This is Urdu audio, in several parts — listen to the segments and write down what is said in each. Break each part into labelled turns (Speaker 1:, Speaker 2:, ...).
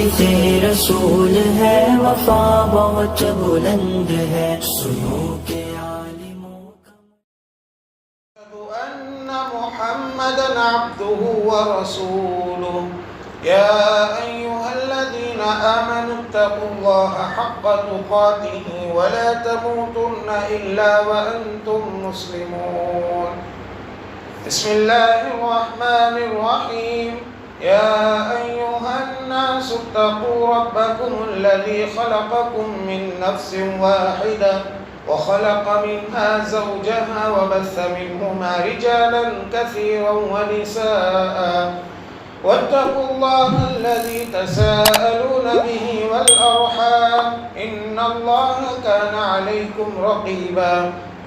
Speaker 1: حدیث رسول ہے، وفا بہت بلند ہے، سنو کہ عالموں کا
Speaker 2: أن محمدا عبده ورسوله يا أيها الذين آمنوا اتقوا الله حق تقاته ولا تموتن إلا وأنتم مسلمون. بسم الله الرحمن الرحيم. يا أيها الناس اتقوا ربكم الذي خلقكم من نفس واحدة وخلق منها زوجها وبث منهما رجالا كثيرا ونساء واتقوا الله الذي تساءلون به والأرحام إن الله كان عليكم رقيبا.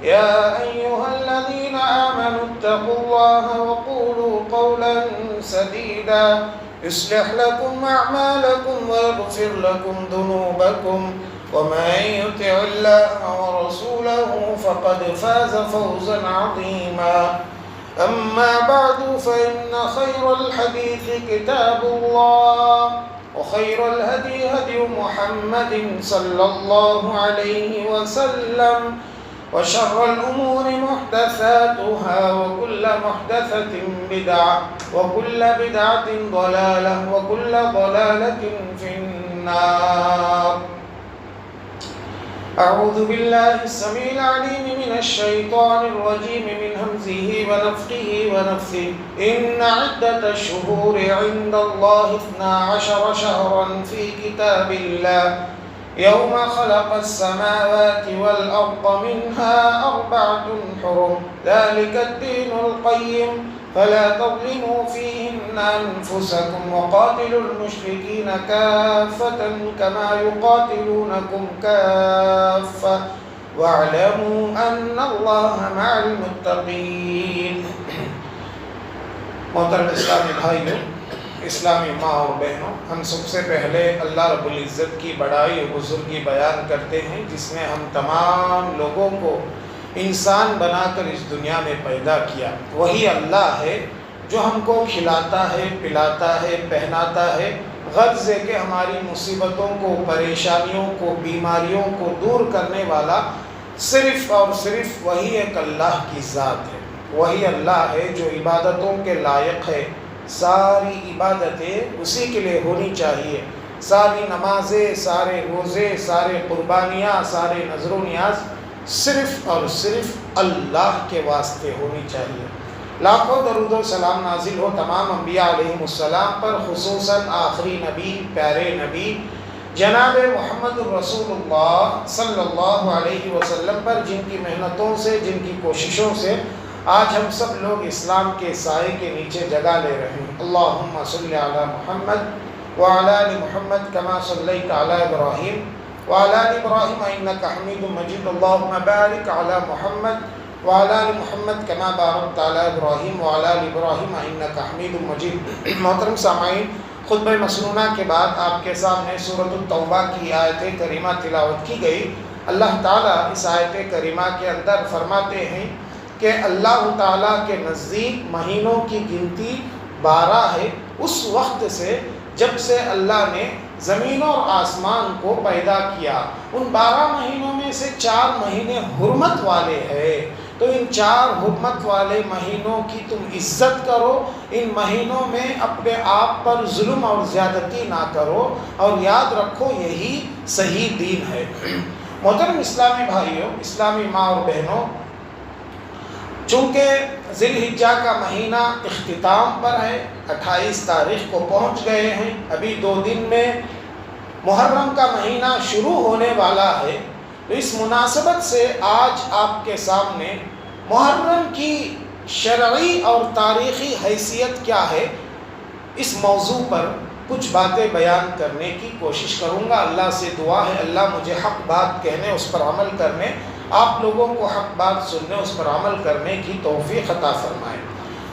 Speaker 2: يا أيها الذين آمنوا اتقوا الله وقولوا قولا سديدا يصلح لكم أعمالكم ويغفر لكم ذنوبكم ومن يطع الله ورسوله فقد فاز فوزا عظيما. أما بعد فإن خير الحديث كتاب الله وخير الهدي هدي محمد صلى الله عليه وسلم وشر الأمور محدثاتها وكل محدثة بدعة وكل بدعة ضلالة وكل ضلالة في النار. أعوذ بالله السميع العليم من الشيطان الرجيم من همزه ونفخه ونفثه. إن عدة الشهور عند الله 12 شهرا في كتاب الله يوم خلق السماوات والأرض منها 4 حرم ذلك الدين القيم فلا تظلموا فيهن أنفسكم وقاتلوا المشركين كافة كما يقاتلونكم كافة واعلموا أن الله مع المتقين. محترم اسلامی بھائیوں، اسلامی ماں اور بہنوں، ہم سب سے پہلے اللہ رب العزت کی بڑائی اور بزرگی بیان کرتے ہیں جس نے ہم تمام لوگوں کو انسان بنا کر اس دنیا میں پیدا کیا. وہی اللہ ہے جو ہم کو کھلاتا ہے، پلاتا ہے، پہناتا ہے، غرض ہے کہ ہماری مصیبتوں کو، پریشانیوں کو، بیماریوں کو دور کرنے والا صرف اور صرف وہی ایک اللہ کی ذات ہے. وہی اللہ ہے جو عبادتوں کے لائق ہے. ساری عبادتیں اسی کے لیے ہونی چاہیے. ساری نمازیں، سارے روزے، سارے قربانیاں، سارے نذر و نیاز صرف اور صرف اللہ کے واسطے ہونی چاہیے. لاکھوں درود و سلام نازل ہو تمام انبیاء علیہم السلام پر، خصوصاً آخری نبی، پیارے نبی جناب محمد رسول اللہ صلی اللہ علیہ وسلم پر، جن کی محنتوں سے، جن کی کوششوں سے آج ہم سب لوگ اسلام کے سائے کے نیچے جگہ لے رہے ہیں. اللہم صلی علی محمد وعلی آل محمد کما صلیت علی ابراہیم وعلی آل ابراہیم انک حمید مجید. اللہم بارک علی محمد وعلی آل محمد کما بارکت علی ابراہیم وعلی آل ابراہیم انک حمید مجید. محترم سامعین، خطبہ مسنونہ کے بعد آپ کے سامنے سورۃ التوبہ کی آیت کریمہ تلاوت کی گئی. اللہ تعالیٰ اس آیت کریمہ کے اندر فرماتے ہیں کہ اللہ تعالیٰ کے نزدیک مہینوں کی گنتی 12 ہے، اس وقت سے جب سے اللہ نے زمین اور آسمان کو پیدا کیا. ان 12 مہینوں میں سے 4 مہینے حرمت والے ہیں، تو ان 4 حرمت والے مہینوں کی تم عزت کرو. ان مہینوں میں اپنے آپ پر ظلم اور زیادتی نہ کرو، اور یاد رکھو یہی صحیح دین ہے. محترم اسلامی بھائیوں، اسلامی ماں اور بہنوں، چونکہ ذی الحجہ کا مہینہ اختتام پر ہے، 28 تاریخ کو پہنچ گئے ہیں، ابھی 2 دن میں محرم کا مہینہ شروع ہونے والا ہے. تو اس مناسبت سے آج آپ کے سامنے محرم کی شرعی اور تاریخی حیثیت کیا ہے، اس موضوع پر کچھ باتیں بیان کرنے کی کوشش کروں گا. اللہ سے دعا ہے اللہ مجھے حق بات کہنے، اس پر عمل کرنے، آپ لوگوں کو حق بات سننے، اس پر عمل کرنے کی توفیق عطا فرمائے.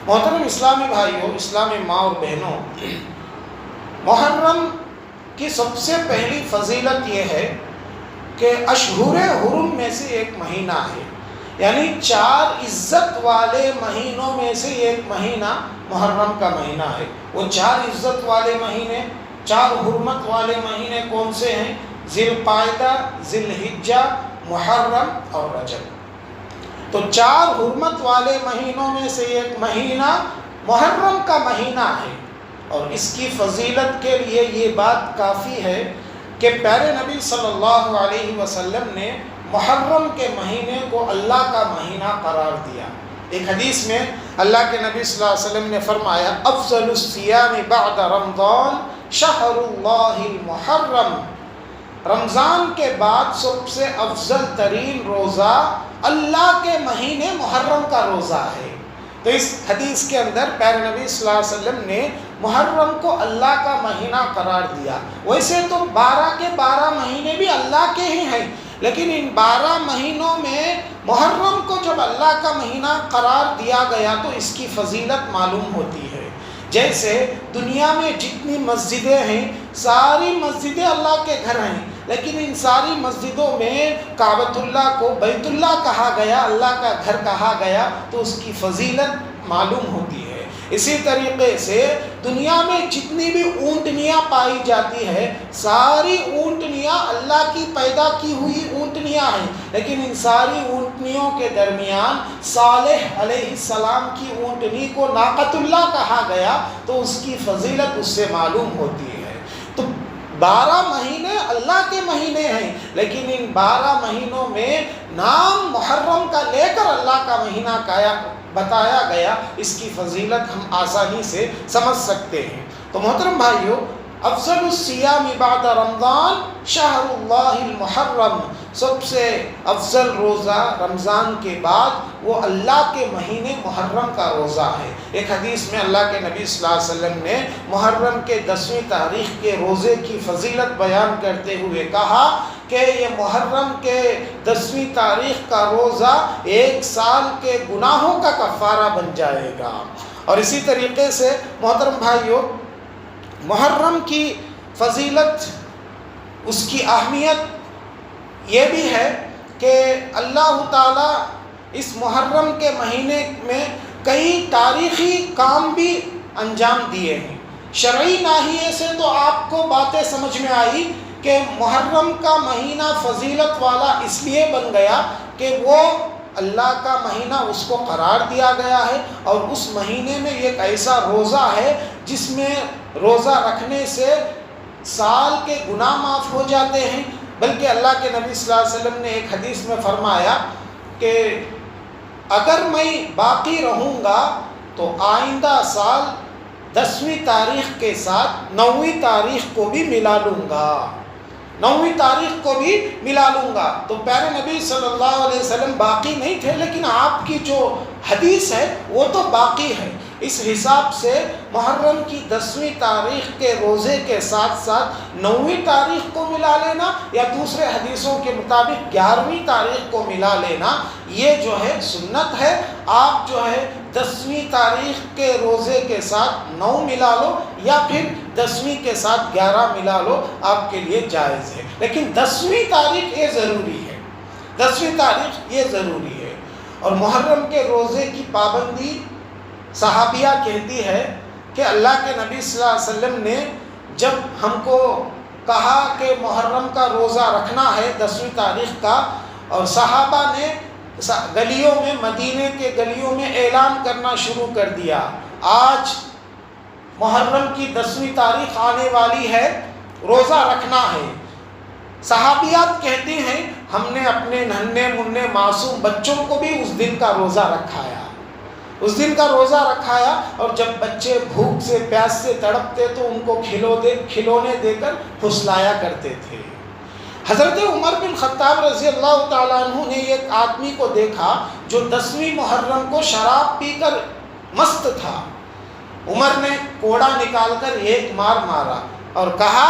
Speaker 2: محترم اسلامی بھائیوں، اسلامی ماں اور بہنوں، محرم کی سب سے پہلی فضیلت یہ ہے کہ اشہر حرم میں سے ایک مہینہ ہے، یعنی 4 عزت والے مہینوں میں سے ایک مہینہ محرم کا مہینہ ہے. وہ 4 عزت والے مہینے 4 حرمت والے مہینے کون سے ہیں؟ ذی القعدہ، ذی الحجہ، محرم اور رجب۔ تو 4 حرمت والے مہینوں میں سے ایک مہینہ محرم کا مہینہ ہے، اور اس کی فضیلت کے لیے یہ بات کافی ہے کہ پیارے نبی صلی اللہ علیہ وسلم نے محرم کے مہینے کو اللہ کا مہینہ قرار دیا۔ ایک حدیث میں اللہ کے نبی صلی اللہ علیہ وسلم نے فرمایا افضل الصیام بعد رمضان شہر اللہ المحرم، رمضان کے بعد سب سے افضل ترین روزہ اللہ کے مہینے محرم کا روزہ ہے۔ تو اس حدیث کے اندر پیارے نبی صلی اللہ علیہ وسلم نے محرم کو اللہ کا مہینہ قرار دیا۔ ویسے تو 12 کے 12 مہینے بھی اللہ کے ہی ہیں، لیکن ان 12 مہینوں میں محرم کو جب اللہ کا مہینہ قرار دیا گیا تو اس کی فضیلت معلوم ہوتی ہے۔ جیسے دنیا میں جتنی مسجدیں ہیں ساری مسجدیں اللہ کے گھر ہیں، لیکن ان ساری مسجدوں میں کعبۃ اللہ کو بیت اللہ کہا گیا، اللہ کا گھر کہا گیا، تو اس کی فضیلت معلوم ہوتی ہے۔ اسی طریقے سے دنیا میں جتنی بھی اونٹنیاں پائی جاتی ہے ساری اونٹنیاں اللہ کی پیدا کی ہوئی اونٹنیاں ہیں، لیکن ان ساری اونٹنیوں کے درمیان صالح علیہ السلام کی اونٹنی کو ناقۃ اللہ کہا گیا، تو اس کی فضیلت اس سے معلوم ہوتی ہے۔ تو 12 مہینے اللہ کے مہینے ہیں، لیکن ان 12 مہینوں میں نام محرم کا لے کر اللہ کا مہینہ بتایا گیا، اس کی فضیلت ہم آسانی سے سمجھ سکتے ہیں۔ تو محترم بھائیو، افضل الصیام بعد رمضان شہر اللہ المحرم، سب سے افضل روزہ رمضان کے بعد وہ اللہ کے مہینے محرم کا روزہ ہے۔ ایک حدیث میں اللہ کے نبی صلی اللہ علیہ وسلم نے محرم کے 10ویں تاریخ کے روزے کی فضیلت بیان کرتے ہوئے کہا کہ یہ محرم کے 10ویں تاریخ کا روزہ 1 سال کے گناہوں کا کفارہ بن جائے گا۔ اور اسی طریقے سے محترم بھائیو، محرم کی فضیلت، اس کی اہمیت یہ بھی ہے کہ اللہ تعالیٰ اس محرم کے مہینے میں کئی تاریخی کام بھی انجام دیے ہیں۔ شرعی ناحیے سے تو آپ کو باتیں سمجھ میں آئی کہ محرم کا مہینہ فضیلت والا اس لیے بن گیا کہ وہ اللہ کا مہینہ اس کو قرار دیا گیا ہے، اور اس مہینے میں ایک ایسا روزہ ہے جس میں روزہ رکھنے سے سال کے گناہ معاف ہو جاتے ہیں۔ بلکہ اللہ کے نبی صلی اللہ علیہ وسلم نے ایک حدیث میں فرمایا کہ اگر میں باقی رہوں گا تو آئندہ سال 10ویں تاریخ کے ساتھ 9ویں تاریخ کو بھی ملا لوں گا، 9ویں تاریخ کو بھی ملا لوں گا۔ تو پیارے نبی صلی اللہ علیہ وسلم باقی نہیں تھے، لیکن آپ کی جو حدیث ہے وہ تو باقی ہے۔ اس حساب سے محرم کی 10ویں تاریخ کے روزے کے ساتھ ساتھ 9ویں تاریخ کو ملا لینا، یا دوسرے حدیثوں کے مطابق 11ویں تاریخ کو ملا لینا، یہ جو ہے سنت ہے۔ آپ جو ہے 10ویں تاریخ کے روزے کے ساتھ 9 ملا لو، یا پھر 10ویں کے ساتھ 11 ملا لو، آپ کے لیے جائز ہے، لیکن 10ویں تاریخ یہ ضروری ہے، 10ویں تاریخ یہ ضروری ہے۔ اور محرم کے روزے کی پابندی صحابیہ کہتی ہے کہ اللہ کے نبی صلی اللہ علیہ وسلم نے جب ہم کو کہا کہ محرم کا روزہ رکھنا ہے 10ویں تاریخ کا، اور صحابہ نے گلیوں میں، مدینے کے گلیوں میں اعلان کرنا شروع کر دیا، آج محرم کی 10ویں تاریخ آنے والی ہے، روزہ رکھنا ہے۔ صحابیات کہتی ہیں ہم نے اپنے ننھے منھے معصوم بچوں کو بھی اس دن کا روزہ رکھایا، اس دن کا روزہ رکھایا، اور جب بچے بھوک سے پیاس سے تڑپتے تو ان کو کھلونے دے کر پھسلایا کرتے تھے۔ حضرت عمر بن خطاب رضی اللہ تعالیٰ عنہ نے ایک آدمی کو دیکھا جو 10ویں محرم کو شراب پی کر مست تھا۔ عمر نے کوڑا نکال کر ایک مار مارا اور کہا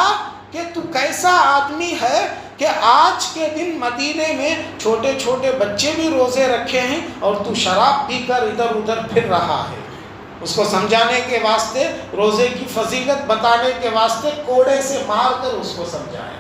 Speaker 2: کہ تو کیسا آدمی ہے کہ آج کے دن مدینے میں چھوٹے چھوٹے بچے بھی روزے رکھے ہیں اور تو شراب پی کر ادھر ادھر پھر رہا ہے۔ اس کو سمجھانے کے واسطے، روزے کی فضیلت بتانے کے واسطے کوڑے سے مار کر اس کو سمجھایا۔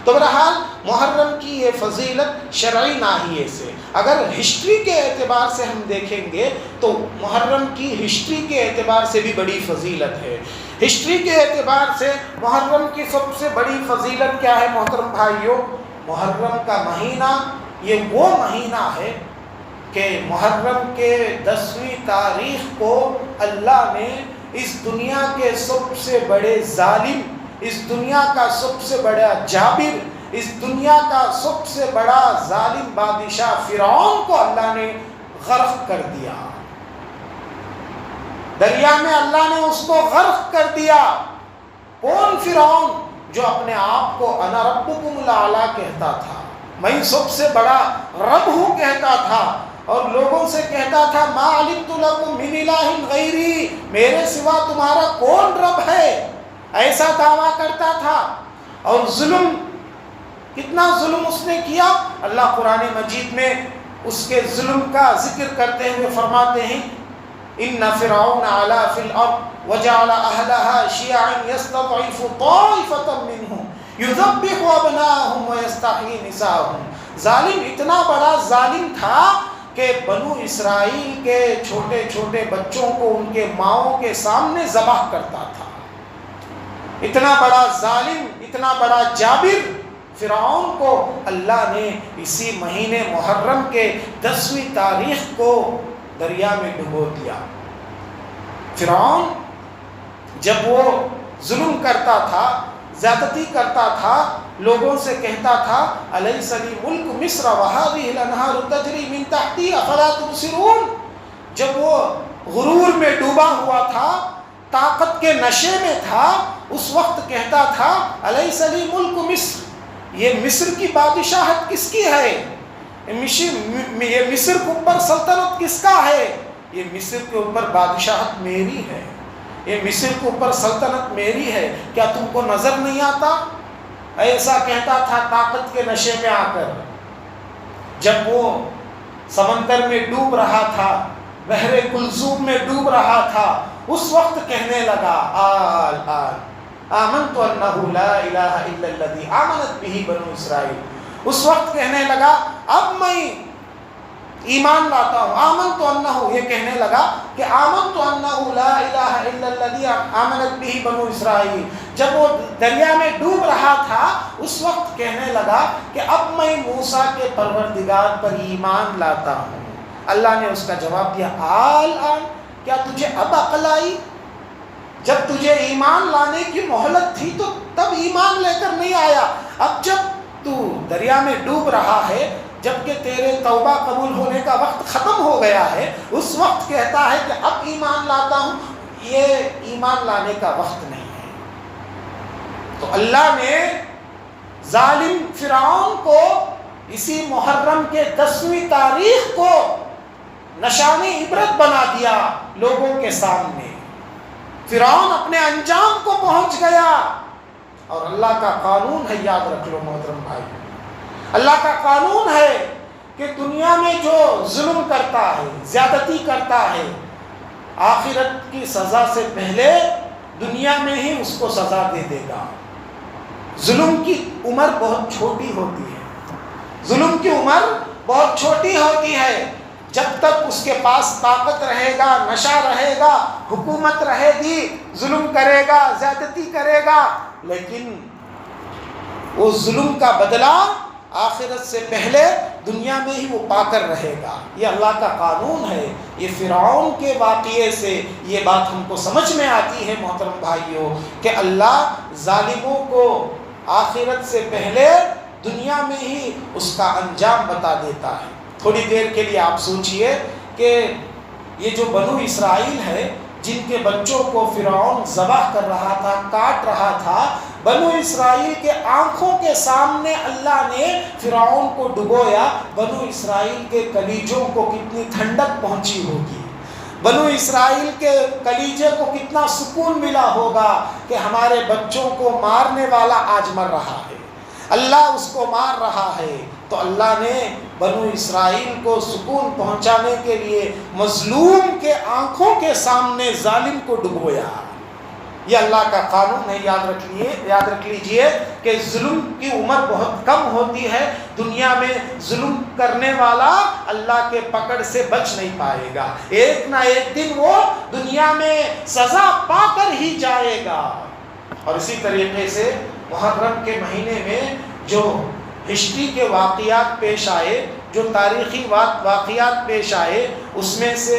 Speaker 2: تو بہرحال محرم کی یہ فضیلت شرعی ناحیے سے، اگر ہسٹری کے اعتبار سے ہم دیکھیں گے تو محرم کی ہسٹری کے اعتبار سے بھی بڑی فضیلت ہے۔ ہسٹری کے اعتبار سے محرم کی سب سے بڑی فضیلت کیا ہے محترم بھائیوں؟ محرم کا مہینہ یہ وہ مہینہ ہے کہ محرم کے 10ویں تاریخ کو اللہ نے اس دنیا کے سب سے بڑے ظالم، اس دنیا کا سب سے بڑا جابر، اس دنیا کا سب سے بڑا ظالم بادشاہ فرعون کو اللہ نے غرق کر دیا، دریا میں اللہ نے اس کو غرق کر دیا۔ کون فرعون؟ جو اپنے آپ کو انا ربکم الاعلی کہتا تھا، میں سب سے بڑا رب ہوں کہتا تھا، اور لوگوں سے کہتا تھا ما علمت لکم من الہ غیری، میرے سوا تمہارا کون رب ہے، ایسا دعویٰ کرتا تھا۔ اور ظلم، کتنا ظلم اس نے کیا، اللہ قرآن مجید میں اس کے ظلم کا ذکر کرتے ہوئے فرماتے ہیں ان فرعون علا فی الارض وجعل اہلہا شیعا یستضعف طائفۃ منہم یذبح ابناءہم ویستحیی نساءہم۔ ظالم اتنا بڑا ظالم تھا کہ بنو اسرائیل کے چھوٹے چھوٹے بچوں کو ان کے ماؤں کے سامنے ذبح کرتا تھا۔ اتنا بڑا ظالم، اتنا بڑا جابر فرعون کو اللہ نے اسی مہینے محرم کے 10ویں تاریخ کو دریا میں ڈبو دیا۔ فرعون جب وہ ظلم کرتا تھا، زیادتی کرتا تھا، لوگوں سے کہتا تھا الیس لی ملک مصر وہذہ الانہار تجری من تحتی افلا تبصرون، جب وہ غرور میں ڈوبا ہوا تھا، طاقت کے نشے میں تھا، اس وقت کہتا تھا الیس لی ملک مصر، یہ مصر کی بادشاہت کس کی ہے، یہ مصر کے اوپر سلطنت کس کا ہے، یہ مصر کے اوپر بادشاہت میری ہے، یہ مصر کے اوپر سلطنت میری ہے، کیا تم کو نظر نہیں آتا، ایسا کہتا تھا طاقت کے نشے میں آ کر۔ جب وہ سمندر میں ڈوب رہا تھا، بحر کلثوم میں ڈوب رہا تھا، اس وقت کہنے لگا آمنت انہ لا الہ الا الذی آمنت بہ بنو اسرائیل، اس وقت کہنے لگا اب میں ایمان لاتا ہوں، آمنت انہ، یہ کہنے لگا کہ آمنت انہ لا الہ الا الذی آمنت بہ بنو اسرائیل۔ جب وہ دریا میں ڈوب رہا تھا اس وقت کہنے لگا کہ اب میں موسیٰ کے پروردگار پر ایمان لاتا ہوں۔ اللہ نے اس کا جواب دیا آن، کیا تجھے اب عقل آئی؟ جب تجھے ایمان لانے کی مہلت تھی تو تب ایمان لے کر نہیں آیا، اب جب تو دریا میں ڈوب رہا ہے، جبکہ تیرے توبہ قبول ہونے کا وقت ختم ہو گیا ہے، اس وقت کہتا ہے کہ اب ایمان لاتا ہوں، یہ ایمان لانے کا وقت نہیں ہے۔ تو اللہ نے ظالم فرعون کو اسی محرم کے 10ویں تاریخ کو نشانی عبرت بنا دیا لوگوں کے سامنے۔ فرعون اپنے انجام کو پہنچ گیا، اور اللہ کا قانون ہے، یاد رکھ لو محترم بھائی، اللہ کا قانون ہے کہ دنیا میں جو ظلم کرتا ہے، زیادتی کرتا ہے، آخرت کی سزا سے پہلے دنیا میں ہی اس کو سزا دے دے گا۔ ظلم کی عمر بہت چھوٹی ہوتی ہے، ظلم کی عمر بہت چھوٹی ہوتی ہے، جب تک اس کے پاس طاقت رہے گا، نشہ رہے گا، حکومت رہے گی، ظلم کرے گا، زیادتی کرے گا، لیکن وہ ظلم کا بدلہ آخرت سے پہلے دنیا میں ہی وہ پا کر رہے گا۔ یہ اللہ کا قانون ہے۔ یہ فرعون کے واقعے سے یہ بات ہم کو سمجھ میں آتی ہے محترم بھائیوں کہ اللہ ظالموں کو آخرت سے پہلے دنیا میں ہی اس کا انجام بتا دیتا ہے۔ تھوڑی دیر کے لیے آپ سوچئے کہ یہ جو بنو اسرائیل ہے، جن کے بچوں کو فرعون ذبح کر رہا تھا، کاٹ رہا تھا، بنو اسرائیل کے آنکھوں کے سامنے اللہ نے فرعون کو ڈبویا، بنو اسرائیل کے کلیجوں کو کتنی ٹھنڈک پہنچی ہوگی، بنو اسرائیل کے کلیجے کو کتنا سکون ملا ہوگا کہ ہمارے بچوں کو مارنے والا آج مر رہا ہے، اللہ اس کو مار رہا ہے۔ تو اللہ نے بنو اسرائیل کو سکون پہنچانے کے لیے مظلوم کے آنکھوں کے سامنے ظالم کو ڈبویا۔ یہ اللہ کا قانون ہے. یاد رکھ لیجئے کہ ظلم کی عمر بہت کم ہوتی ہے. دنیا میں ظلم کرنے والا اللہ کے پکڑ سے بچ نہیں پائے گا. ایک نہ ایک دن وہ دنیا میں سزا پا کر ہی جائے گا. اور اسی طریقے سے محرم کے مہینے میں جو ہسٹری کے واقعات پیش آئے، جو تاریخی واقعات پیش آئے، اس میں سے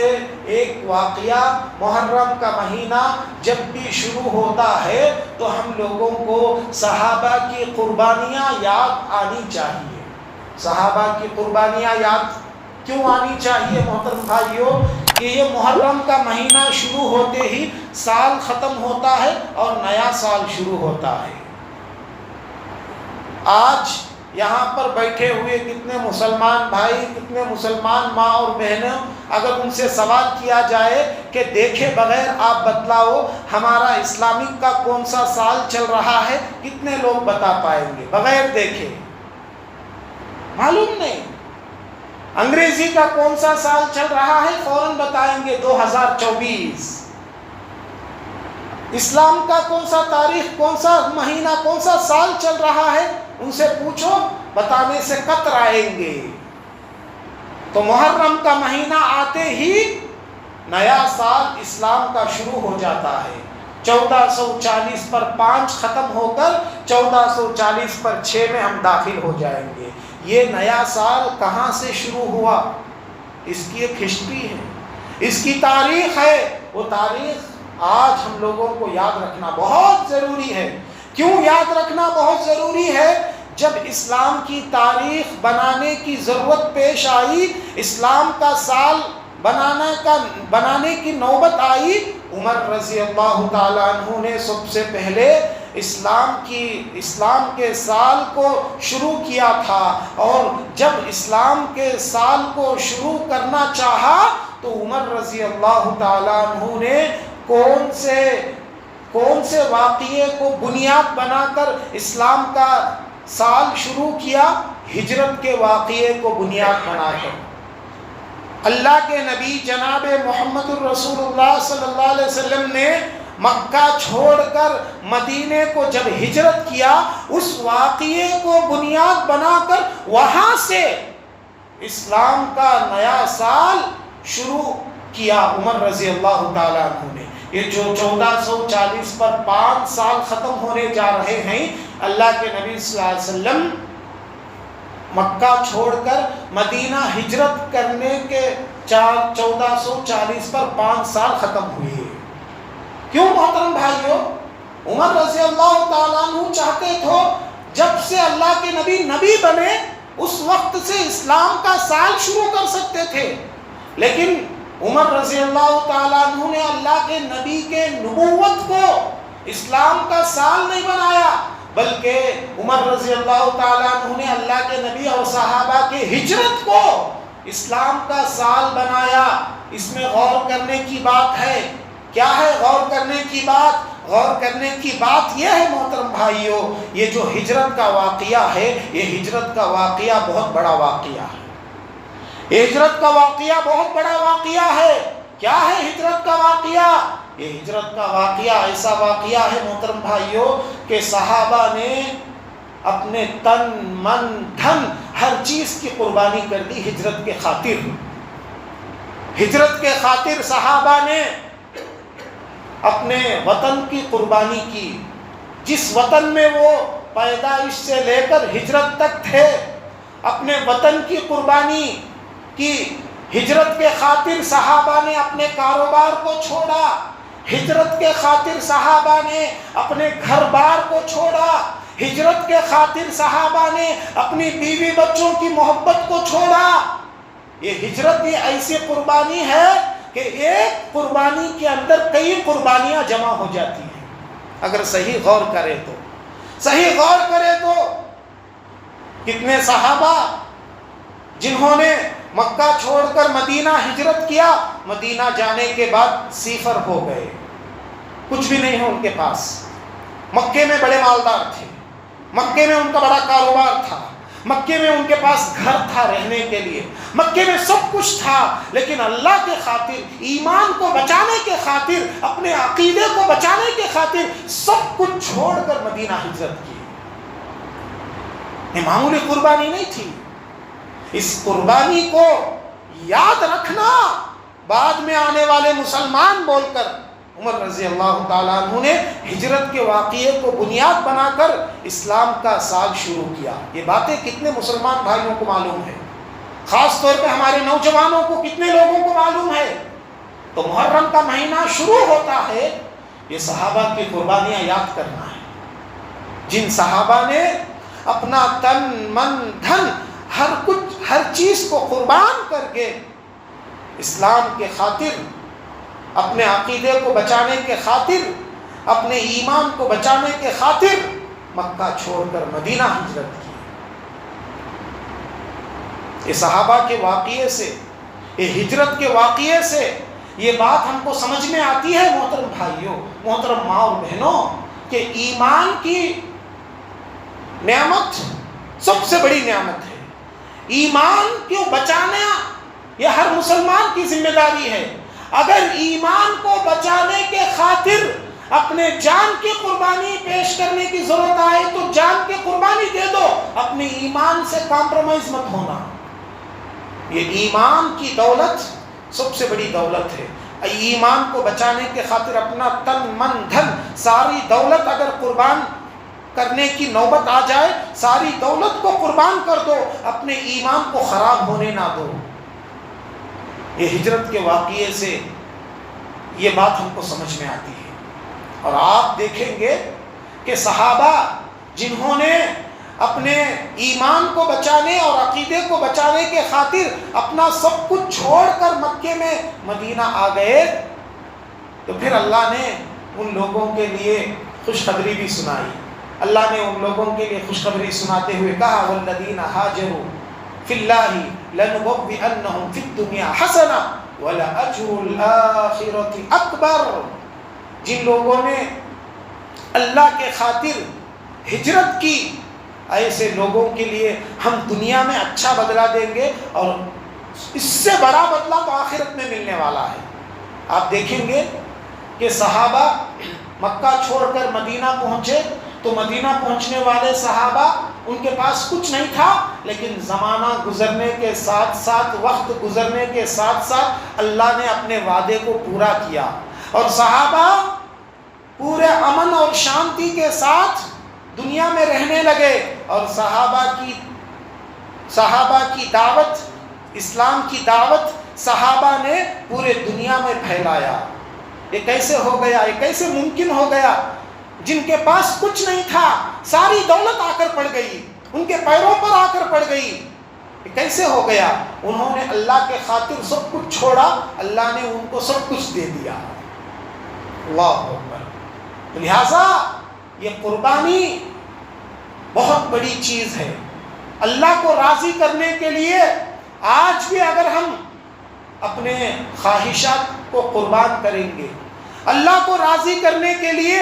Speaker 2: ایک واقعہ محرم کا مہینہ جب بھی شروع ہوتا ہے تو ہم لوگوں کو صحابہ کی قربانیاں یاد آنی چاہیے. صحابہ کی قربانیاں یاد کیوں آنی چاہیے محترم بھائیوں؟ کہ یہ محرم کا مہینہ شروع ہوتے ہی سال ختم ہوتا ہے اور نیا سال شروع ہوتا ہے. آج یہاں پر بیٹھے ہوئے کتنے مسلمان بھائی، کتنے مسلمان ماں اور بہنوں، اگر ان سے سوال کیا جائے کہ دیکھے بغیر آپ بتلاؤ ہمارا اسلامک کا کون سا سال چل رہا ہے، کتنے لوگ بتا پائیں گے؟ بغیر دیکھے معلوم نہیں. انگریزی کا کون سا سال چل رہا ہے، فوراً بتائیں گے 2024. اسلام کا کون سا تاریخ، کون سا مہینہ، کون سا سال چل رہا ہے، ان سے پوچھو بتانے سے کترائیں گے. تو محرم کا مہینہ آتے ہی نیا سال اسلام کا شروع ہو جاتا ہے. 1440 پر 5 ختم ہو کر 1440 پر 6 میں ہم داخل ہو جائیں گے. یہ نیا سال کہاں سے شروع ہوا؟ اس کی ایک ہسٹری ہے، اس کی تاریخ ہے. وہ تاریخ آج ہم لوگوں کو یاد رکھنا بہت ضروری ہے. کیوں یاد رکھنا بہت ضروری ہے؟ جب اسلام کی تاریخ بنانے کی ضرورت پیش آئی، اسلام کا سال بنانے کی نوبت آئی، عمر رضی اللہ تعالیٰ عنہ نے سب سے پہلے اسلام کے سال کو شروع کیا تھا. اور جب اسلام کے سال کو شروع کرنا چاہا تو عمر رضی اللہ تعالیٰ عنہ نے کون سے واقعے کو بنیاد بنا کر اسلام کا سال شروع کیا؟ ہجرت کے واقعے کو بنیاد بنا کر. اللہ کے نبی جناب محمد الرسول اللہ صلی اللہ علیہ وسلم نے مکہ چھوڑ کر مدینے کو جب ہجرت کیا، اس واقعے کو بنیاد بنا کر وہاں سے اسلام کا نیا سال شروع کیا عمر رضی اللہ تعالیٰ عنہ نے. یہ جو 1440 پر 5 سال ختم ہونے جا رہے ہیں، اللہ کے نبی صلی اللہ علیہ وسلم مکہ چھوڑ کر مدینہ ہجرت کرنے کے 1440 پر 5 سال ختم ہوئے. کیوں محترم بھائیوں؟ عمر رضی اللہ تعالیٰ عنہ چاہتے تھے جب سے اللہ کے نبی بنے اس وقت سے اسلام کا سال شروع کر سکتے تھے، لیکن عمر رضی اللہ تعالیٰ عنہ نے اللہ کے نبی کے نبوت کو اسلام کا سال نہیں بنایا، بلکہ عمر رضی اللہ تعالیٰ عنہ نے اللہ کے نبی اور صحابہ کے ہجرت کو اسلام کا سال بنایا. اس میں غور کرنے کی بات ہے. کیا ہے غور کرنے کی بات؟ غور کرنے کی بات یہ ہے محترم بھائیوں، یہ جو ہجرت کا واقعہ ہے، یہ ہجرت کا واقعہ بہت بڑا واقعہ ہے. ہجرت کا واقعہ بہت بڑا واقعہ ہے. کیا ہے ہجرت کا واقعہ؟ یہ ہجرت کا واقعہ ایسا واقعہ ہے محترم بھائیوں کہ صحابہ نے اپنے تن من دھن ہر چیز کی قربانی کر دی ہجرت کے خاطر. ہجرت کے خاطر صحابہ نے اپنے وطن کی قربانی کی. جس وطن میں وہ پیدائش سے لے کر ہجرت تک تھے، اپنے وطن کی قربانی کی. ہجرت کے خاطر صحابہ نے اپنے کاروبار کو چھوڑا. ہجرت کے خاطر صحابہ نے اپنے گھر بار کو چھوڑا. ہجرت کے خاطر صحابہ نے اپنی بیوی بچوں کی محبت کو چھوڑا. یہ ہجرت یہ ایسی قربانی ہے کہ ایک قربانی کے اندر کئی قربانیاں جمع ہو جاتی ہیں. اگر صحیح غور کرے تو کتنے صحابہ جنہوں نے مکہ چھوڑ کر مدینہ ہجرت کیا، مدینہ جانے کے بعد صفر ہو گئے، کچھ بھی نہیں ہے ان کے پاس. مکے میں بڑے مالدار تھے، مکے میں ان کا بڑا کاروبار تھا، مکے میں ان کے پاس گھر تھا رہنے کے لیے، مکے میں سب کچھ تھا، لیکن اللہ کے خاطر، ایمان کو بچانے کے خاطر، اپنے عقیدے کو بچانے کے خاطر سب کچھ چھوڑ کر مدینہ ہجرت کی۔ یہ معمولی قربانی نہیں تھی۔ اس قربانی کو یاد رکھنا بعد میں آنے والے مسلمان بول کر عمر رضی اللہ تعالیٰ عنہ نے ہجرت کے واقعے کو بنیاد بنا کر اسلام کا ساز شروع کیا۔ یہ باتیں کتنے مسلمان بھائیوں کو معلوم ہے، خاص طور پہ ہمارے نوجوانوں کو کتنے لوگوں کو معلوم ہے؟ تو محرم کا مہینہ شروع ہوتا ہے، یہ صحابہ کی قربانیاں یاد کرنا ہے، جن صحابہ نے اپنا تن من دھن ہر کچھ، ہر چیز کو قربان کر کے اسلام کے خاطر، اپنے عقیدے کو بچانے کے خاطر، اپنے ایمان کو بچانے کے خاطر مکہ چھوڑ کر مدینہ ہجرت کی۔ یہ صحابہ کے واقعے سے، یہ ہجرت کے واقعے سے یہ بات ہم کو سمجھ میں آتی ہے محترم بھائیوں، محترم ماں اور بہنوں، کہ ایمان کی نعمت سب سے بڑی نعمت ہے۔ ایمان کو بچانا یہ ہر مسلمان کی ذمہ داری ہے۔ اگر ایمان کو بچانے کے خاطر اپنے جان کی قربانی پیش کرنے کی ضرورت آئے تو جان کی قربانی دے دو، اپنے ایمان سے کمپرومائز مت ہونا۔ یہ ایمان کی دولت سب سے بڑی دولت ہے۔ ایمان کو بچانے کے خاطر اپنا تن من دھن ساری دولت اگر قربان کرنے کی نوبت آ جائے، ساری دولت کو قربان کر دو، اپنے ایمان کو خراب ہونے نہ دو۔ یہ ہجرت کے واقعے سے یہ بات ہم کو سمجھ میں آتی ہے۔ اور آپ دیکھیں گے کہ صحابہ جنہوں نے اپنے ایمان کو بچانے اور عقیدے کو بچانے کے خاطر اپنا سب کچھ چھوڑ کر مکے میں مدینہ آ گئے، تو پھر اللہ نے ان لوگوں کے لیے خوشخبری بھی سنائی۔ اللہ نے ان لوگوں کے لیے خوشخبری سناتے ہوئے کہا والذین ہاجروا فی اللہ لنبوئنہم فی الدنیا حسنہ ولأجر الآخرۃ اکبر۔ جن لوگوں نے اللہ کے خاطر ہجرت کی، ایسے لوگوں کے لیے ہم دنیا میں اچھا بدلہ دیں گے، اور اس سے بڑا بدلہ تو آخرت میں ملنے والا ہے۔ آپ دیکھیں گے کہ صحابہ مکہ چھوڑ کر مدینہ پہنچے، تو مدینہ پہنچنے والے صحابہ ان کے پاس کچھ نہیں تھا، لیکن زمانہ گزرنے کے ساتھ ساتھ، وقت گزرنے کے ساتھ ساتھ اللہ نے اپنے وعدے کو پورا کیا، اور صحابہ پورے امن اور شانتی کے ساتھ دنیا میں رہنے لگے، اور صحابہ کی دعوت، اسلام کی دعوت صحابہ نے پورے دنیا میں پھیلایا۔ یہ کیسے ہو گیا؟ یہ کیسے ممکن ہو گیا؟ جن کے پاس کچھ نہیں تھا، ساری دولت آ کر پڑ گئی، ان کے پیروں پر آ کر پڑ گئی۔ یہ کیسے ہو گیا؟ انہوں نے اللہ کے خاطر سب کچھ چھوڑا، اللہ نے ان کو سب کچھ دے دیا۔ اللہ اکبر۔ لہذا یہ قربانی بہت بڑی چیز ہے۔ اللہ کو راضی کرنے کے لیے آج بھی اگر ہم اپنے خواہشات کو قربان کریں گے، اللہ کو راضی کرنے کے لیے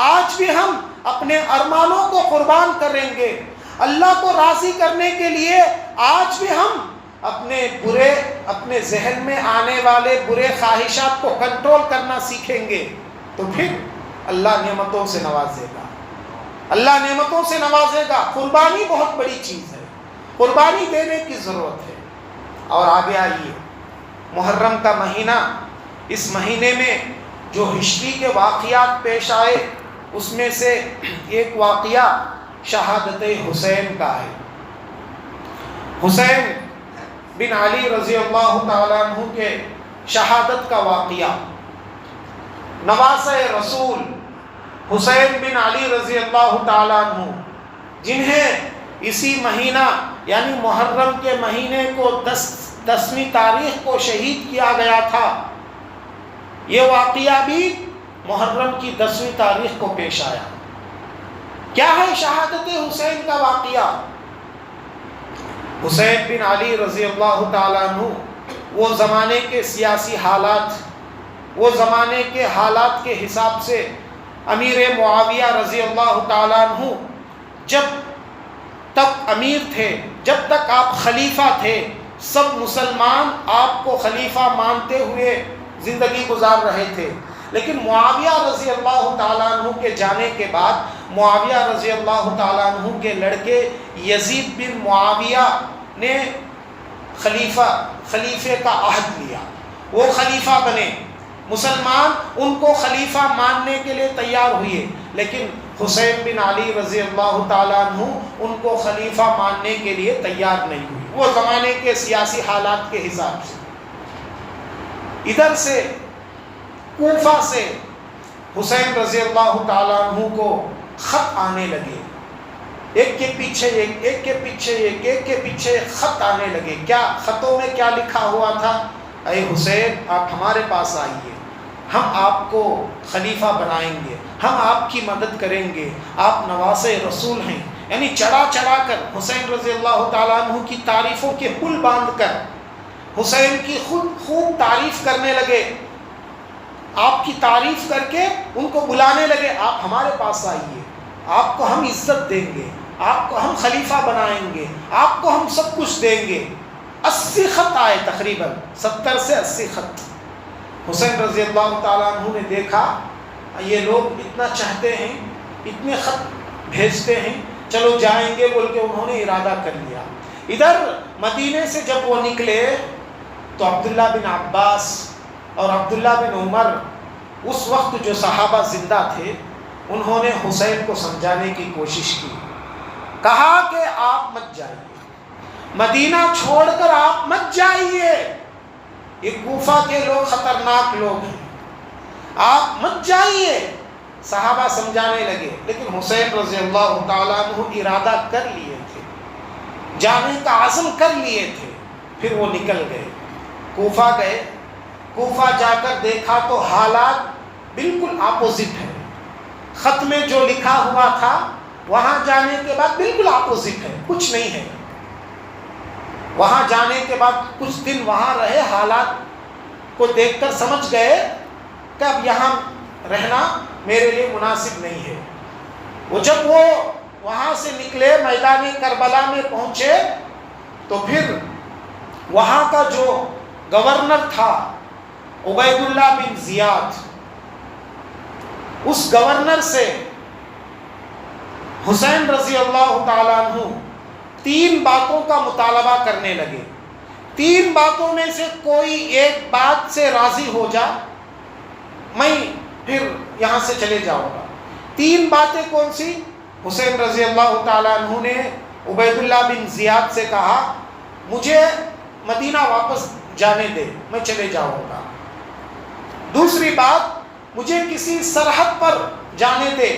Speaker 2: آج بھی ہم اپنے ارمانوں کو قربان کریں گے، اللہ کو راضی کرنے کے لیے آج بھی ہم اپنے ذہن میں آنے والے برے خواہشات کو کنٹرول کرنا سیکھیں گے، تو پھر اللہ نعمتوں سے نوازے گا، اللہ نعمتوں سے نوازے گا۔ قربانی بہت بڑی چیز ہے، قربانی دینے کی ضرورت ہے۔ اور آگے آئیے، محرم کا مہینہ، اس مہینے میں جو ہسٹری کے واقعات پیش آئے، اس میں سے ایک واقعہ شہادت حسین کا ہے۔ حسین بن علی رضی اللہ تعالیٰ عنہ کے شہادت کا واقعہ۔ نواسۂ رسول حسین بن علی رضی اللہ تعالیٰ عنہ، جنہیں اسی مہینہ یعنی محرم کے مہینے کو 10ویں تاریخ کو شہید کیا گیا تھا، یہ واقعہ بھی محرم کی 10ویں تاریخ کو پیش آیا۔ کیا ہے شہادت حسین کا واقعہ؟ حسین بن علی رضی اللہ تعالیٰ عنہ وہ زمانے کے سیاسی حالات، وہ زمانے کے حالات کے حساب سے امیر معاویہ رضی اللہ تعالیٰ عنہ جب تک امیر تھے، جب تک آپ خلیفہ تھے، سب مسلمان آپ کو خلیفہ مانتے ہوئے زندگی گزار رہے تھے. لیکن معاویہ رضی اللہ تعالیٰ عنہ کے جانے کے بعد معاویہ رضی اللہ تعالیٰ عنہ کے لڑکے یزید بن معاویہ نے خلیفے کا عہد لیا. وہ خلیفہ بنے. مسلمان ان کو خلیفہ ماننے کے لیے تیار ہوئے، لیکن حسین بن علی رضی اللہ تعالیٰ عنہ ان کو خلیفہ ماننے کے لیے تیار نہیں ہوئے، وہ زمانے کے سیاسی حالات کے حساب سے. ادھر سے کوفہ سے حسین رضی اللہ تعالیٰ عنہ کو خط آنے لگے، ایک کے پیچھے ایک، ایک کے پیچھے ایک، ایک کے پیچھے ایک خط آنے لگے. کیا خطوں میں کیا لکھا ہوا تھا؟ اے حسین، آپ ہمارے پاس آئیے، ہم آپ کو خلیفہ بنائیں گے، ہم آپ کی مدد کریں گے، آپ نواسے رسول ہیں. یعنی چڑھا چڑھا کر حسین رضی اللہ تعالیٰ عنہ کی تعریفوں کے پل باندھ کر حسین کی خوب تعریف کرنے لگے. آپ کی تعریف کر کے ان کو بلانے لگے، آپ ہمارے پاس آئیے، آپ کو ہم عزت دیں گے، آپ کو ہم خلیفہ بنائیں گے، آپ کو ہم سب کچھ دیں گے. 80 خط آئے، تقریباً 70 سے 80 خط. حسین رضی اللہ تعالیٰ عنہ نے دیکھا یہ لوگ اتنا چاہتے ہیں، اتنے خط بھیجتے ہیں، چلو جائیں گے بول کے انہوں نے ارادہ کر لیا. ادھر مدینے سے جب وہ نکلے تو عبداللہ بن عباس اور عبداللہ بن عمر، اس وقت جو صحابہ زندہ تھے، انہوں نے حسین کو سمجھانے کی کوشش کی. کہا کہ آپ مت جائیے، مدینہ چھوڑ کر آپ مت جائیے، یہ کوفہ کے لوگ خطرناک لوگ ہیں، آپ مت جائیے. صحابہ سمجھانے لگے، لیکن حسین رضی اللہ تعالیٰ عنہ ارادہ کر لیے تھے، جانے کا عزم کر لیے تھے. پھر وہ نکل گئے، کوفہ گئے. کوفہ جا کر دیکھا تو حالات بالکل اپوزٹ ہے. خط میں جو لکھا ہوا تھا وہاں جانے کے بعد بالکل اپوزٹ ہے، کچھ نہیں ہے. وہاں جانے کے بعد کچھ دن وہاں رہے، حالات کو دیکھ کر سمجھ گئے کہ اب یہاں رہنا میرے لیے مناسب نہیں ہے. جب وہ وہاں سے نکلے، میدان کربلا میں پہنچے، تو پھر وہاں کا جو گورنر تھا عبید اللہ بن زیاد، اس گورنر سے حسین رضی اللہ تعالیٰ عنہ 3 باتوں کا مطالبہ کرنے لگے. 3 باتوں میں سے کوئی ایک بات سے راضی ہو جا، میں پھر یہاں سے چلے جاؤں گا. 3 باتیں کون سی؟ حسین رضی اللہ تعالیٰ عنہ نے عبید اللہ بن زیاد سے کہا، مجھے مدینہ واپس جانے دے، میں چلے جاؤں گا. دوسری بات، مجھے کسی سرحد پر جانے دے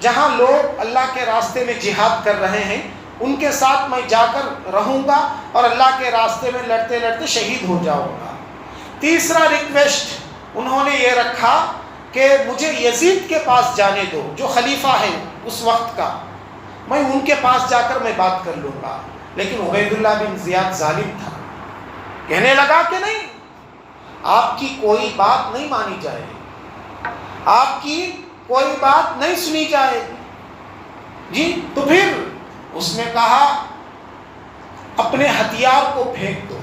Speaker 2: جہاں لوگ اللہ کے راستے میں جہاد کر رہے ہیں، ان کے ساتھ میں جا کر رہوں گا اور اللہ کے راستے میں لڑتے لڑتے شہید ہو جاؤں گا. تیسرا ریکویسٹ انہوں نے یہ رکھا کہ مجھے یزید کے پاس جانے دو، جو خلیفہ ہے اس وقت کا، میں ان کے پاس جا کر میں بات کر لوں گا. لیکن عبید اللہ بن زیاد ظالم تھا، کہنے لگا کہ نہیں، آپ کی کوئی بات نہیں مانی جائے گی، آپ کی کوئی بات نہیں سنی جائے گی. جی تو پھر اس نے کہا اپنے ہتھیار کو پھینک دو،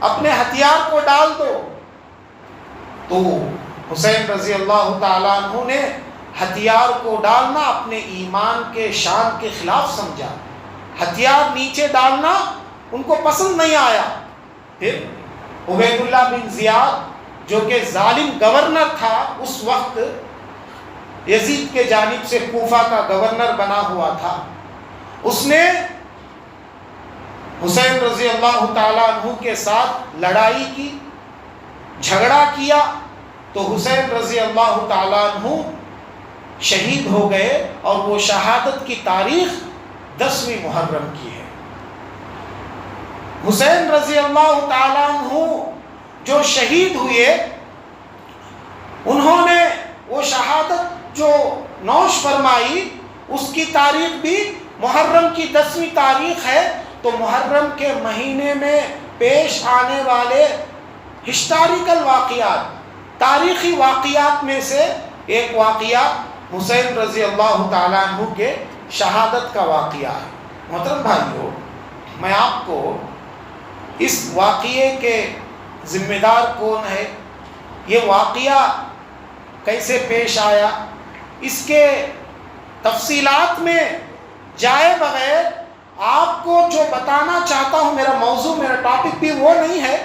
Speaker 2: اپنے ہتھیار کو ڈال دو. تو حسین رضی اللہ تعالیٰ عنہ نے ہتھیار کو ڈالنا اپنے ایمان کے شان کے خلاف سمجھا. ہتھیار نیچے ڈالنا ان کو پسند نہیں آیا. پھر عبید اللہ بن زیاد جو کہ ظالم گورنر تھا اس وقت، یزید کے جانب سے کوفہ کا گورنر بنا ہوا تھا، اس نے حسین رضی اللہ تعالیٰ عنہ کے ساتھ لڑائی کی، جھگڑا کیا. تو حسین رضی اللہ تعالیٰ عنہ شہید ہو گئے اور وہ شہادت کی تاریخ 10ویں محرم کی ہے. حسین رضی اللہ تعالیٰ عنہ جو شہید ہوئے، انہوں نے وہ شہادت جو نوش فرمائی، اس کی تاریخ بھی محرم کی 10ویں تاریخ ہے. تو محرم کے مہینے میں پیش آنے والے ہسٹوریکل واقعات، تاریخی واقعات میں سے ایک واقعہ حسین رضی اللہ تعالیٰ عنہ کے شہادت کا واقعہ ہے. محترم بھائیوں، میں آپ کو اس واقعے کے ذمہ دار کون ہے، یہ واقعہ کیسے پیش آیا، اس کے تفصیلات میں جائے بغیر آپ کو جو بتانا چاہتا ہوں، میرا موضوع، میرا ٹاپک بھی وہ نہیں ہے،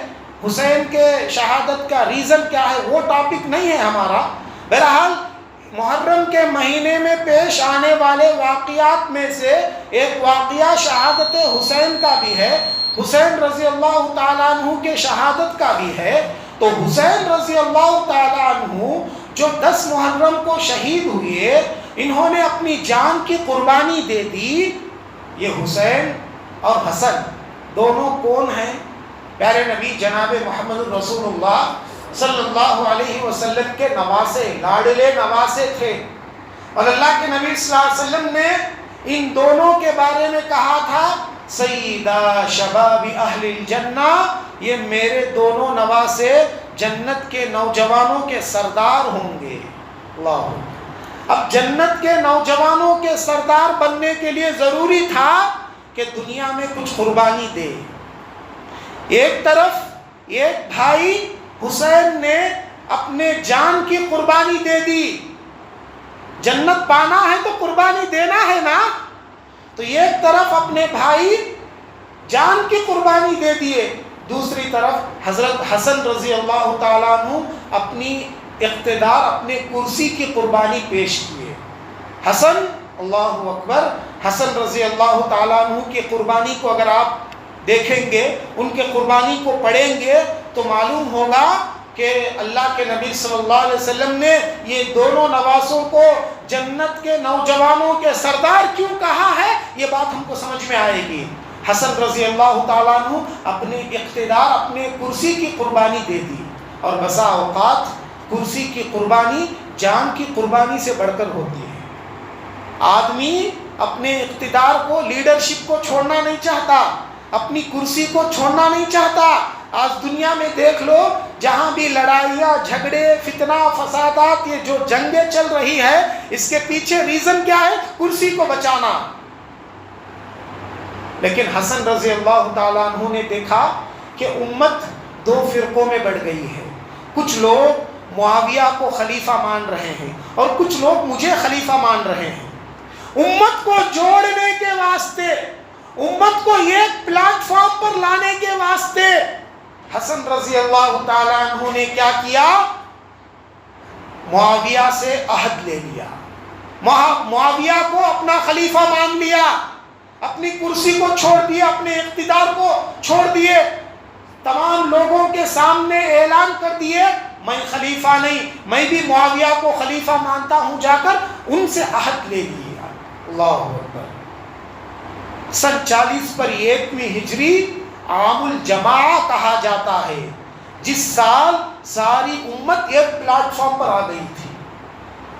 Speaker 2: حسین کے شہادت کا ریزن کیا ہے وہ ٹاپک نہیں ہے ہمارا۔ بہرحال محرم کے مہینے میں پیش آنے والے واقعات میں سے ایک واقعہ شہادت حسین کا بھی ہے، حسین رضی اللہ تعالیٰ عنہ کے شہادت کا بھی ہے۔ تو حسین رضی اللہ تعالیٰ عنہ جو 10 محرم کو شہید ہوئے، انہوں نے اپنی جان کی قربانی دے دی۔ یہ حسین اور حسن دونوں کون ہیں؟ پیارے نبی جناب محمد رسول اللہ صلی اللہ علیہ وسلم کے نواسے، لاڈلے نواسے تھے، اور اللہ کے نبی صلی اللہ علیہ وسلم نے ان دونوں کے بارے میں کہا تھا سیدہ شباب اہل الجنہ، یہ میرے دونوں نواسے جنت کے نوجوانوں کے سردار ہوں گے۔ اللہ، اب جنت کے نوجوانوں کے سردار بننے کے لیے ضروری تھا کہ دنیا میں کچھ قربانی دے۔ ایک طرف ایک بھائی حسین نے اپنے جان کی قربانی دے دی، جنت پانا ہے تو قربانی دینا ہے نا، تو ایک طرف اپنے بھائی جان کی قربانی دے دیے، دوسری طرف حضرت حسن رضی اللہ تعالیٰ عنہ اپنی اقتدار، اپنے کرسی کی قربانی پیش کیے۔ حسن، اللہ اکبر، حسن رضی اللہ تعالیٰ عنہ کی قربانی کو اگر آپ دیکھیں گے، ان کے قربانی کو پڑھیں گے تو معلوم ہوگا کہ اللہ کے نبی صلی اللہ علیہ وسلم نے یہ دونوں نواسوں کو جنت کے نوجوانوں کے سردار کیوں کہا ہے، یہ بات ہم کو سمجھ میں آئے گی۔ حسن رضی اللہ تعالیٰ عنہ اپنے اقتدار، اپنے کرسی کی قربانی دے دی، اور بسا اوقات کرسی کی قربانی جان کی قربانی سے بڑھ کر ہوتی ہے۔ آدمی اپنے اقتدار کو، لیڈرشپ کو چھوڑنا نہیں چاہتا، اپنی کرسی کو چھوڑنا نہیں چاہتا۔ آج دنیا میں دیکھ لو، جہاں بھی لڑائیاں، جھگڑے، فتنہ، فسادات، یہ جو جنگیں چل رہی ہے، اس کے پیچھے ریزن کیا ہے؟ کرسی کو بچانا۔ لیکن حسن رضی اللہ تعالیٰ عنہ نے دیکھا کہ امت 2 فرقوں میں بڑھ گئی ہے، کچھ لوگ معاویہ کو خلیفہ مان رہے ہیں اور کچھ لوگ مجھے خلیفہ مان رہے ہیں۔ امت کو جوڑنے کے واسطے، امت کو ایک پلیٹ فارم پر لانے کے واسطے حسن رضی اللہ تعالیٰ عنہ نے کیا کیا؟ معاویہ سے عہد لے لیا، معاویہ کو اپنا خلیفہ مان لیا، اپنی کرسی کو چھوڑ دیا، اپنے اقتدار کو چھوڑ دیے، تمام لوگوں کے سامنے اعلان کر دیے میں خلیفہ نہیں، میں بھی معاویہ کو خلیفہ مانتا ہوں، جا کر ان سے عہد لے لیا۔ اللہ اکبر۔ سن 40 پر 1ویں ہجری عام الجماع کہا جاتا ہے، جس سال ساری امت ایک پلیٹ فارم پر آ گئی تھی،